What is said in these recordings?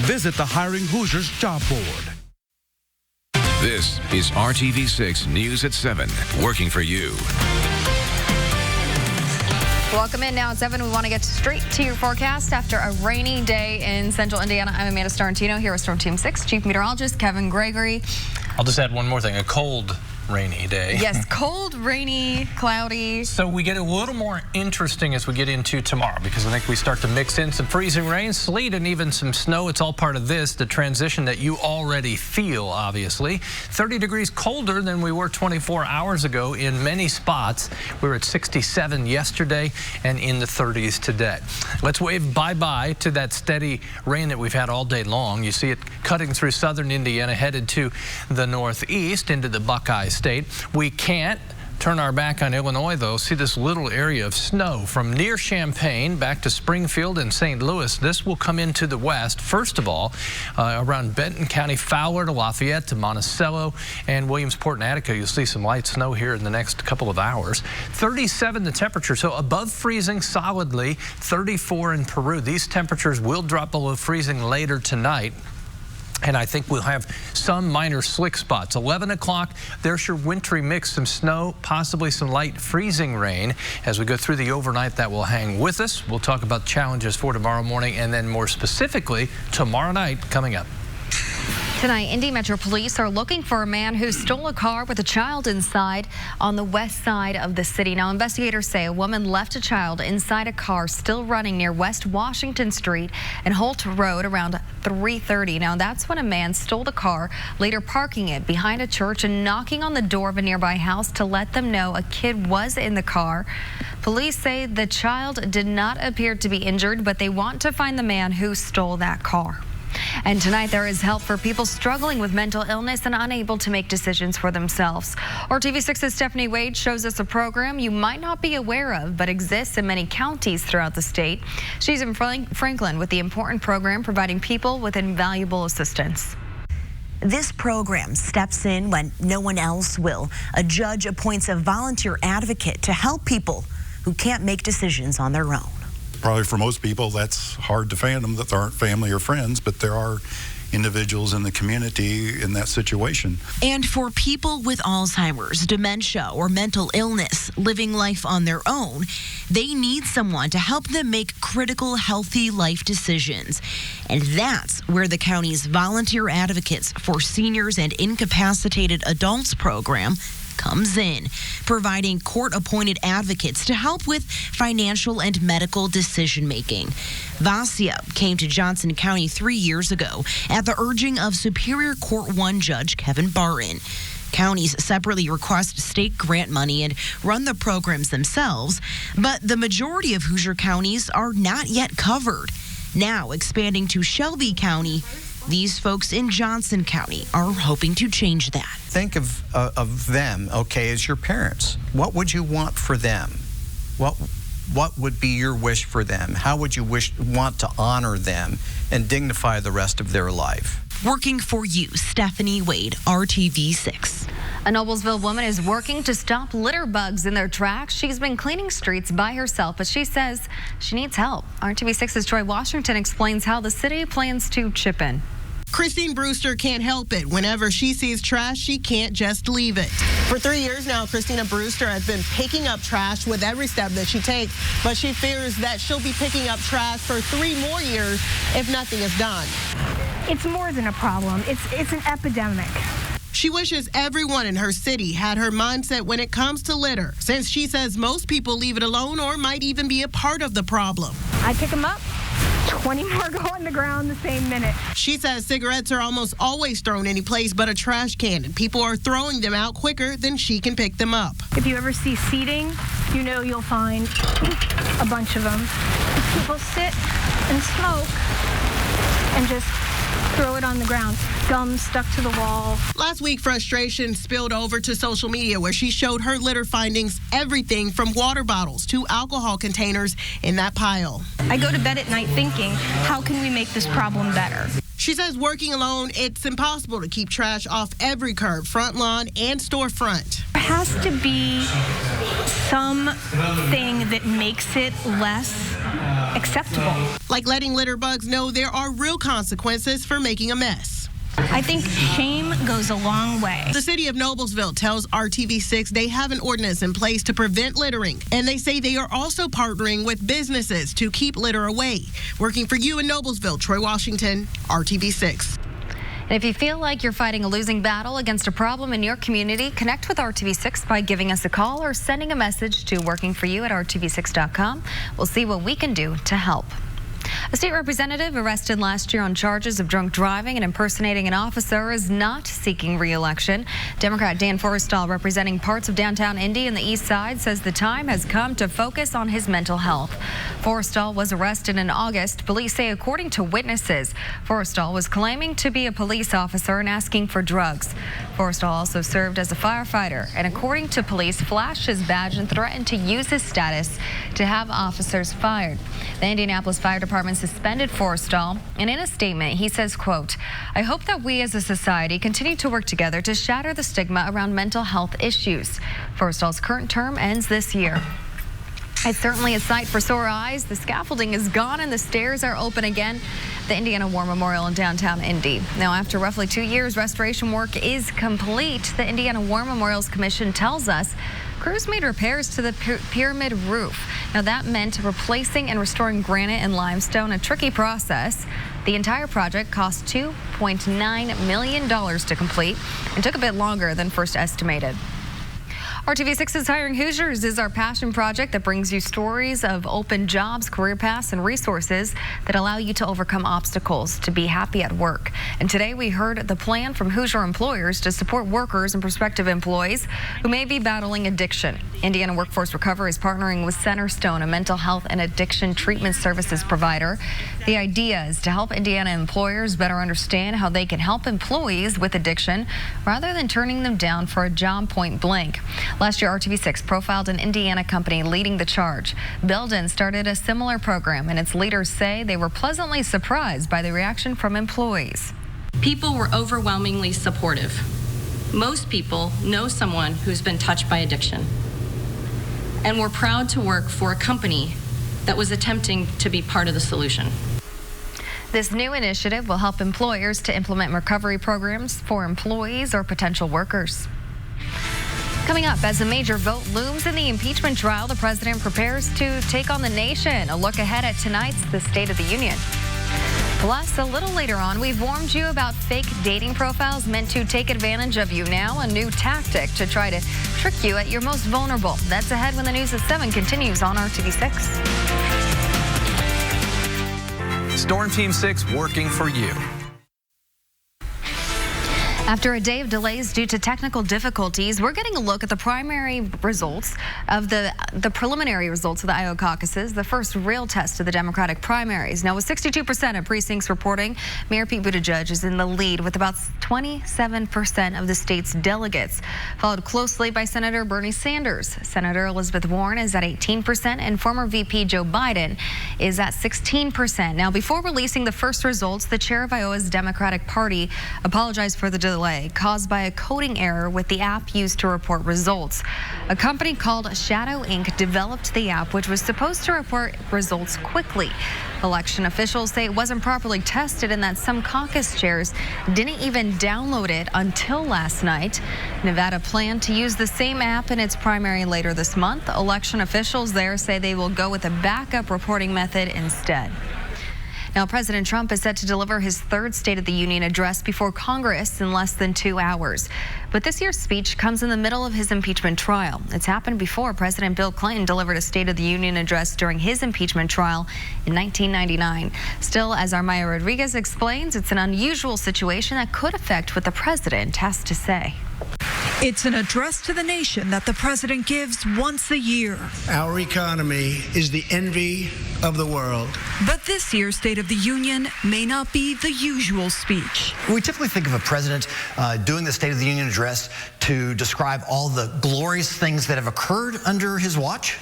Visit the Hiring Hoosiers job board. This is RTV6 News at 7, working for you. Welcome in now at 7. We want to get straight to your forecast after a rainy day in central Indiana. I'm Amanda Starantino here with Storm Team 6 Chief Meteorologist Kevin Gregory. I'll just add one more thing, a cold, rainy day. Yes, cold, rainy, cloudy. So we get a little more interesting as we get into tomorrow, because I think we start to mix in some freezing rain, sleet, and even some snow. It's all part of this, the transition that you already feel, obviously. 30 degrees colder than we were 24 hours ago in many spots. We were at 67 yesterday and in the 30s today. Let's wave bye-bye to that steady rain that we've had all day long. You see it cutting through southern Indiana, headed to the northeast into the Buckeye State. We can't turn our back on Illinois, though. See this little area of snow from near Champaign back to Springfield and St. Louis. This will come into the west, first of all, around Benton County, Fowler to Lafayette to Monticello and Williamsport and Attica. You'll see some light snow here in the next couple of hours. 37 the temperature, so above freezing solidly. 34 in Peru. These temperatures will drop below freezing later tonight. And I think we'll have some minor slick spots. 11 o'clock, there's your wintry mix, some snow, possibly some light freezing rain. As we go through the overnight, that will hang with us. We'll talk about challenges for tomorrow morning and then more specifically tomorrow night coming up. Tonight, Indy Metro Police are looking for a man who stole a car with a child inside on the west side of the city. Now, investigators say a woman left a child inside a car still running near West Washington Street and Holt Road around 3:30. Now, that's when a man stole the car, later parking it behind a church and knocking on the door of a nearby house to let them know a kid was in the car. Police say the child did not appear to be injured, but they want to find the man who stole that car. And tonight there is help for people struggling with mental illness and unable to make decisions for themselves. RTV6's Stephanie Wade shows us a program you might not be aware of, but exists in many counties throughout the state. She's in Franklin with the important program providing people with invaluable assistance. This program steps in when no one else will. A judge appoints a volunteer advocate to help people who can't make decisions on their own. Probably for most people, that's hard to fathom that there aren't family or friends, but there are individuals in the community in that situation. And for people with Alzheimer's, dementia, or mental illness living life on their own, they need someone to help them make critical, healthy life decisions. And that's where the county's Volunteer Advocates for Seniors and Incapacitated Adults program comes in, providing court-appointed advocates to help with financial and medical decision-making. Vasya came to Johnson County 3 years ago at the urging of Superior Court 1 Judge Kevin Barton. Counties separately request state grant money and run the programs themselves, but the majority of Hoosier counties are not yet covered. Now expanding to Shelby County, these folks in Johnson County are hoping to change that. Think of them, okay, as your parents. What would you want for them? What would be your wish for them? How would you want to honor them and dignify the rest of their life? Working for you, Stephanie Wade, RTV6. A Noblesville woman is working to stop litter bugs in their tracks. She's been cleaning streets by herself, but she says she needs help. RTV6's Troy Washington explains how the city plans to chip in. Christine Brewster can't help it. Whenever she sees trash, she can't just leave it. For 3 years now, Christina Brewster has been picking up trash with every step that she takes, but she fears that she'll be picking up trash for 3 more years if nothing is done. It's more than a problem. It's an epidemic. She wishes everyone in her city had her mindset when it comes to litter, since she says most people leave it alone or might even be a part of the problem. I pick them up, 20 more go on the ground the same minute. She says cigarettes are almost always thrown any place but a trash can, and people are throwing them out quicker than she can pick them up. If you ever see seating, you know you'll find a bunch of them. People sit and smoke and just throw it on the ground. Gum stuck to the wall. Last week, frustration spilled over to social media where she showed her litter findings, everything from water bottles to alcohol containers in that pile. I go to bed at night thinking, how can we make this problem better? She says working alone, it's impossible to keep trash off every curb, front lawn, and storefront. There has to be something that makes it less acceptable. Like letting litter bugs know there are real consequences for making a mess. I think shame goes a long way. The city of Noblesville tells RTV6 they have an ordinance in place to prevent littering, and they say they are also partnering with businesses to keep litter away. Working for you in Noblesville, Troy Washington, RTV6. And if you feel like you're fighting a losing battle against a problem in your community, connect with RTV6 by giving us a call or sending a message to workingforyou@rtv6.com. We'll see what we can do to help. A state representative arrested last year on charges of drunk driving and impersonating an officer is not seeking re-election. Democrat Dan Forrestal, representing parts of downtown Indy and the east side, says the time has come to focus on his mental health. Forrestal was arrested in August. Police say, according to witnesses, Forrestal was claiming to be a police officer and asking for drugs. Forrestal also served as a firefighter and, according to police, flashed his badge and threatened to use his status to have officers fired. The Indianapolis Fire Department suspended Forrestal, and in a statement he says, quote, "I hope that we as a society continue to work together to shatter the stigma around mental health issues." Forrestal's current term ends this year. It's certainly a sight for sore eyes. The scaffolding is gone and the stairs are open again. The Indiana War Memorial in downtown Indy. Now, after roughly 2 years, restoration work is complete. The Indiana War Memorials Commission tells us crews made repairs to the pyramid roof. Now, that meant replacing and restoring granite and limestone, a tricky process. The entire project cost $2.9 million to complete and took a bit longer than first estimated. RTV6's Hiring Hoosiers is our passion project that brings you stories of open jobs, career paths, and resources that allow you to overcome obstacles to be happy at work. And today we heard the plan from Hoosier employers to support workers and prospective employees who may be battling addiction. Indiana Workforce Recovery is partnering with Centerstone, a mental health and addiction treatment services provider. The idea is to help Indiana employers better understand how they can help employees with addiction rather than turning them down for a job point blank. Last year, RTV6 profiled an Indiana company leading the charge. Belden started a similar program, and its leaders say they were pleasantly surprised by the reaction from employees. People were overwhelmingly supportive. Most people know someone who's been touched by addiction. And we're proud to work for a company that was attempting to be part of the solution. This new initiative will help employers to implement recovery programs for employees or potential workers. Coming up, as a major vote looms in the impeachment trial, the president prepares to take on the nation. A look ahead at tonight's The State of the Union. Plus, a little later on, we've warned you about fake dating profiles meant to take advantage of you. Now, a new tactic to try to trick you at your most vulnerable. That's ahead when the news at 7 continues on RTV6. Storm Team 6 working for you. After a day of delays due to technical difficulties, we're getting a look at the primary results of the preliminary results of the Iowa caucuses, the first real test of the Democratic primaries. Now, with 62% of precincts reporting, Mayor Pete Buttigieg is in the lead with about 27% of the state's delegates, followed closely by Senator Bernie Sanders. Senator Elizabeth Warren is at 18%, and former VP Joe Biden is at 16%. Now, before releasing the first results, the chair of Iowa's Democratic Party apologized for the delay caused by a coding error with the app used to report results. A company called Shadow Inc. developed the app, which was supposed to report results quickly. Election officials say it wasn't properly tested and that some caucus chairs didn't even download it until last night. Nevada planned to use the same app in its primary later this month. Election officials there say they will go with a backup reporting method instead. Now, President Trump is set to deliver his third State of the Union address before Congress in less than 2 hours. But this year's speech comes in the middle of his impeachment trial. It's happened before. President Bill Clinton delivered a State of the Union address during his impeachment trial in 1999. Still, as our Maya Rodriguez explains, it's an unusual situation that could affect what the president has to say. It's an address to the nation that the president gives once a year. Our economy is the envy of the world. But this year's State of the Union may not be the usual speech. We typically think of a president doing the State of the Union address to describe all the glorious things that have occurred under his watch.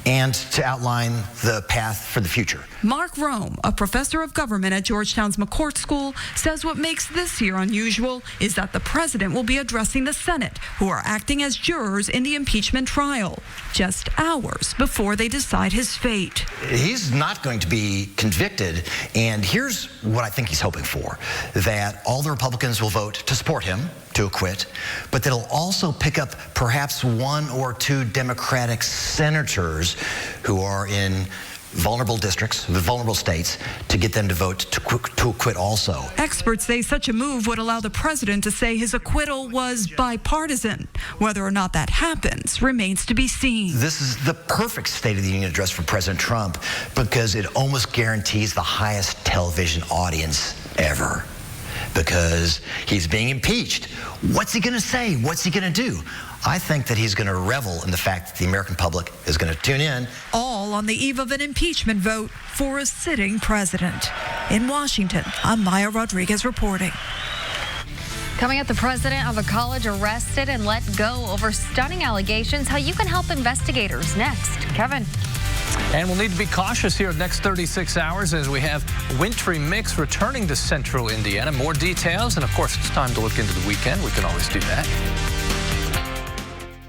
and to outline the path for the future. Mark Rome, a professor of government at Georgetown's McCourt School, says what makes this year unusual is that the president will be addressing the Senate, who are acting as jurors in the impeachment trial, just hours before they decide his fate. He's not going to be convicted, and here's what I think he's hoping for, that all the Republicans will vote to support him, to acquit, but that he'll also pick up perhaps 1 or 2 Democratic senators who are in vulnerable districts, the vulnerable states, to get them to vote to acquit also. Experts say such a move would allow the president to say his acquittal was bipartisan. Whether or not that happens remains to be seen. This is the perfect State of the Union address for President Trump because it almost guarantees the highest television audience ever. Because he's being impeached. What's he going to say? What's he going to do? I think that he's going to revel in the fact that the American public is going to tune in. All on the eve of an impeachment vote for a sitting president. In Washington, I'm Maya Rodriguez reporting. Coming up, the president of a college arrested and let go over stunning allegations. How you can help investigators next. Kevin. And we'll need to be cautious here the next 36 hours as we have wintry mix returning to central Indiana. More details, and of course, it's time to look into the weekend. We can always do that.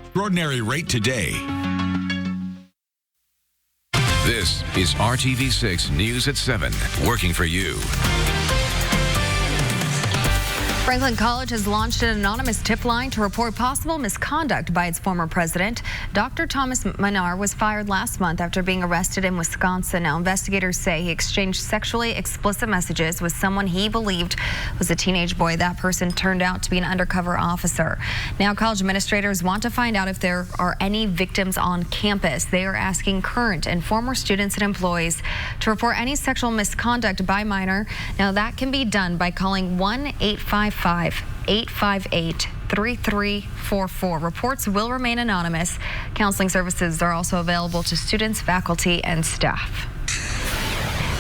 Extraordinary rate today. This is RTV6 News at 7, working for you. Franklin College has launched an anonymous tip line to report possible misconduct by its former president. Dr. Thomas Manar was fired last month after being arrested in Wisconsin. Now, investigators say he exchanged sexually explicit messages with someone he believed was a teenage boy. That person turned out to be an undercover officer. Now, college administrators want to find out if there are any victims on campus. They are asking current and former students and employees to report any sexual misconduct by minor. Now, that can be done by calling 1-855-858-3344. Reports will remain anonymous. Counseling services are also available to students, faculty, and staff.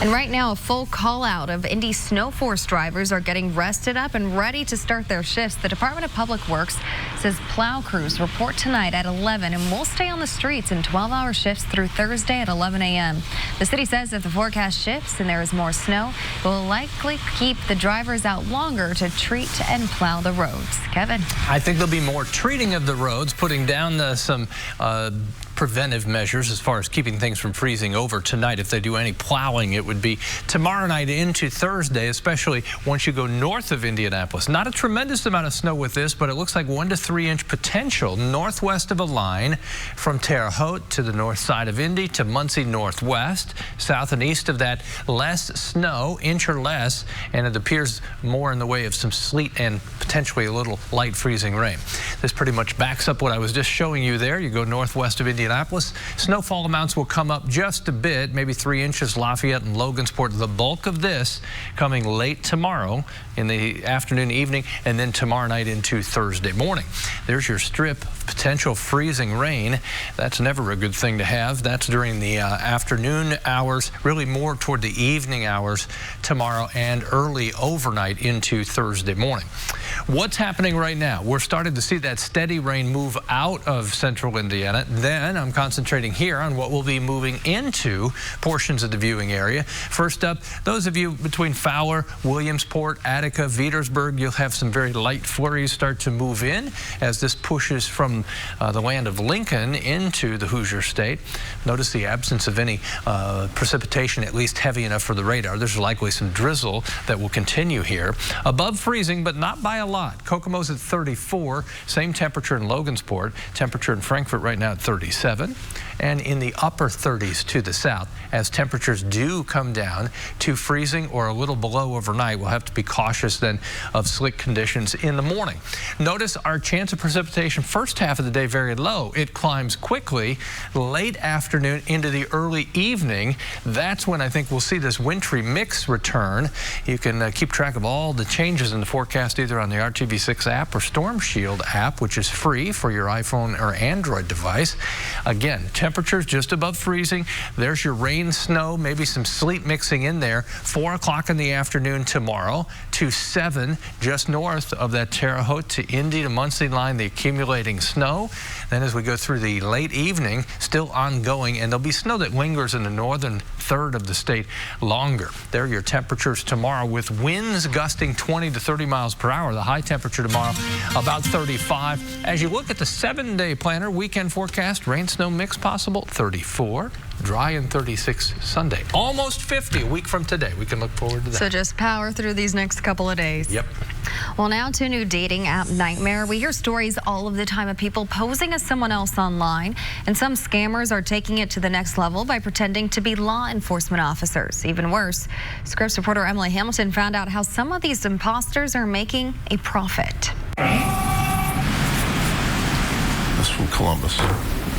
And right now, a full call out of Indy Snow Force drivers are getting rested up and ready to start their shifts. The Department of Public Works says plow crews report tonight at 11 and will stay on the streets in 12-hour shifts through Thursday at 11 a.m. The city says if the forecast shifts and there is more snow, it will likely keep the drivers out longer to treat and plow the roads. Kevin. I think there'll be more treating of the roads, putting down some preventive measures as far as keeping things from freezing over tonight. If they do any plowing, it would be tomorrow night into Thursday, especially once you go north of Indianapolis. Not a tremendous amount of snow with this, but it looks like 1 to 3 inch potential northwest of a line from Terre Haute to the north side of Indy to Muncie northwest. South and east of that, less snow, inch or less, and it appears more in the way of some sleet and potentially a little light freezing rain. This pretty much backs up what I was just showing you there. You go northwest of Indianapolis, snowfall amounts will come up just a bit, maybe 3 inches, Lafayette and Logansport. The bulk of this coming late tomorrow in the afternoon, evening, and then tomorrow night into Thursday morning. There's your strip of potential freezing rain. That's never a good thing to have. That's during the afternoon hours, really more toward the evening hours tomorrow and early overnight into Thursday morning. What's happening right now? We're starting to see that steady rain move out of central Indiana. Then I'm concentrating here on what will be moving into portions of the viewing area. First up, those of you between Fowler, Williamsport, Attica, Veedersburg, you'll have some very light flurries start to move in as this pushes from the land of Lincoln into the Hoosier State. Notice the absence of any precipitation, at least heavy enough for the radar. There's likely some drizzle that will continue here. Above freezing, but not by a lot. Kokomo's at 34, same temperature in Logansport, temperature in Frankfort right now at 37, and in the upper 30s to the south. As temperatures do come down to freezing or a little below overnight, we'll have to be cautious then of slick conditions in the morning. Notice our chance of precipitation first half of the day very low. It climbs quickly late afternoon into the early evening. That's when I think we'll see this wintry mix return. You can keep track of all the changes in the forecast either on the the RTV6 app or Storm Shield app, which is free for your iPhone or Android device. Again, temperatures just above freezing. There's your rain, snow, maybe some sleet mixing in there. 4 o'clock in the afternoon tomorrow to 7 just north of that Terre Haute to Indy to Muncie line, the accumulating snow. Then as we go through the late evening, still ongoing, and there'll be snow that lingers in the northern third of the state longer. There are your temperatures tomorrow with winds gusting 20 to 30 miles per hour. The high temperature tomorrow about 35. As you look at the 7-day planner, weekend forecast, rain, snow mix possible, 34. Dry and 36 Sunday. Almost 50 a week from today. We can look forward to that. So just power through these next couple of days. Yep. Well, now to a new dating app nightmare. We hear stories all of the time of people posing as someone else online, and some scammers are taking it to the next level by pretending to be law enforcement officers. Even worse, Scripps reporter Emily Hamilton found out how some of these imposters are making a profit. That's from Columbus.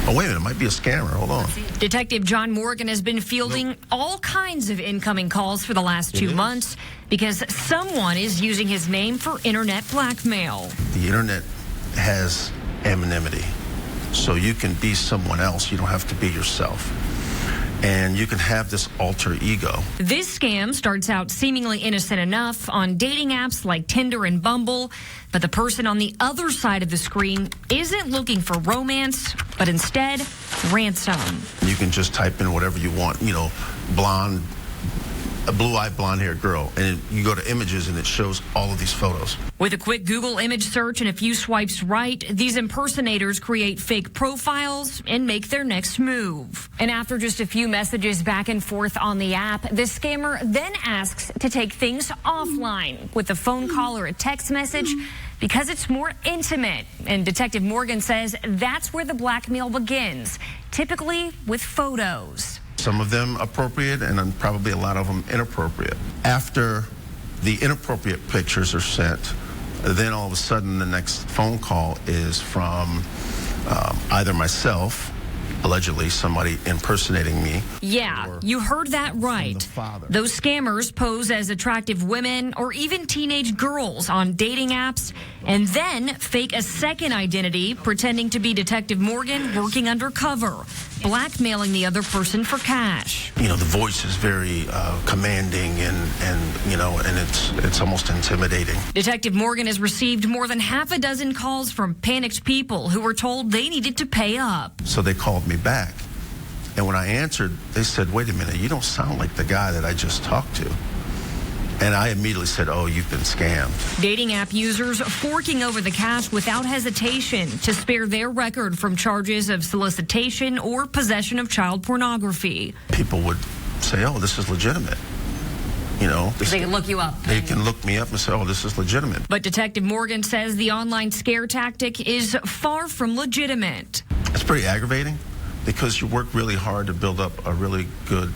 Oh, wait a minute, it might be a scammer. Hold on. Detective John Morgan has been fielding all kinds of incoming calls for the last 2 months because someone is using his name for internet blackmail. The internet has anonymity, so you can be someone else. You don't have to be yourself. And you can have this alter ego. This scam starts out seemingly innocent enough on dating apps like Tinder and Bumble, but the person on the other side of the screen isn't looking for romance, but instead ransom. You can just type in whatever you want, you know, blonde, a blue-eyed blonde-haired girl, and you go to images and it shows all of these photos. With a quick Google image search and a few swipes right, these impersonators create fake profiles and make their next move. And after just a few messages back and forth on the app, the scammer then asks to take things offline with a phone call or a text message because it's more intimate. And Detective Morgan says that's where the blackmail begins, typically with photos. Some of them appropriate and then probably a lot of them inappropriate. After the inappropriate pictures are sent, then all of a sudden the next phone call is from either myself, allegedly somebody impersonating me. Yeah, you heard that right. Those scammers pose as attractive women or even teenage girls on dating apps and then fake a second identity pretending to be Detective Morgan working undercover, blackmailing the other person for cash. You know, the voice is very commanding and you know, and it's almost intimidating. Detective Morgan has received more than half a dozen calls from panicked people who were told they needed to pay up. So they called me back, and when I answered, they said, "Wait a minute, you don't sound like the guy that I just talked to." And I immediately said, "Oh, you've been scammed." Dating app users forking over the cash without hesitation to spare their record from charges of solicitation or possession of child pornography. People would say, "Oh, this is legitimate." You know, they can look you up. They can look me up and say, "Oh, this is legitimate." But Detective Morgan says the online scare tactic is far from legitimate. It's pretty aggravating because you work really hard to build up a really good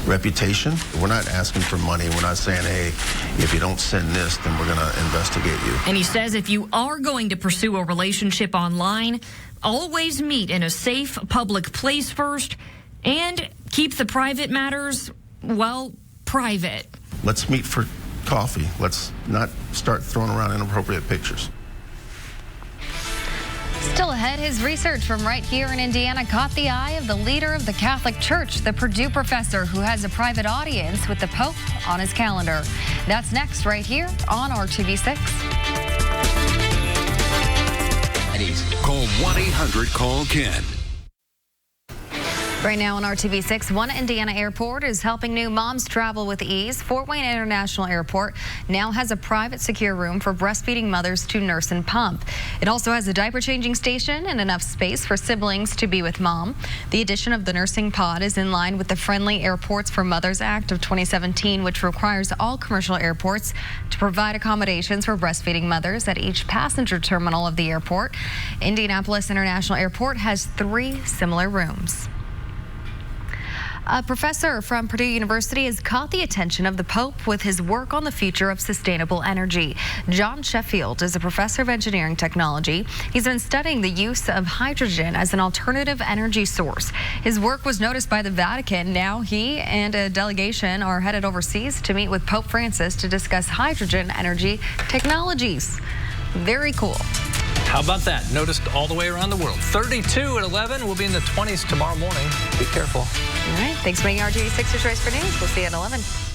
reputation. We're not asking for money. We're not saying, "Hey, if you don't send this, then we're going to investigate you." And he says if you are going to pursue a relationship online, always meet in a safe public place first and keep the private matters, well, private. Let's meet for coffee. Let's not start throwing around inappropriate pictures. Still ahead, his research from right here in Indiana caught the eye of the leader of the Catholic Church, the Purdue professor who has a private audience with the Pope on his calendar. That's next right here on RTV6. Call 1-800-CALL-KEN. Right now on RTV6, one Indiana airport is helping new moms travel with ease. Fort Wayne International Airport now has a private secure room for breastfeeding mothers to nurse and pump. It also has a diaper changing station and enough space for siblings to be with mom. The addition of the nursing pod is in line with the Friendly Airports for Mothers Act of 2017, which requires all commercial airports to provide accommodations for breastfeeding mothers at each passenger terminal of the airport. Indianapolis International Airport has 3 similar rooms. A professor from Purdue University has caught the attention of the Pope with his work on the future of sustainable energy. John Sheffield is a professor of engineering technology. He's been studying the use of hydrogen as an alternative energy source. His work was noticed by the Vatican. Now he and a delegation are headed overseas to meet with Pope Francis to discuss hydrogen energy technologies. Very cool. How about that? Noticed all the way around the world. 32 at 11. We'll be in the 20s tomorrow morning. Be careful. All right. Thanks for making RTV6 your choice for news. We'll see you at 11.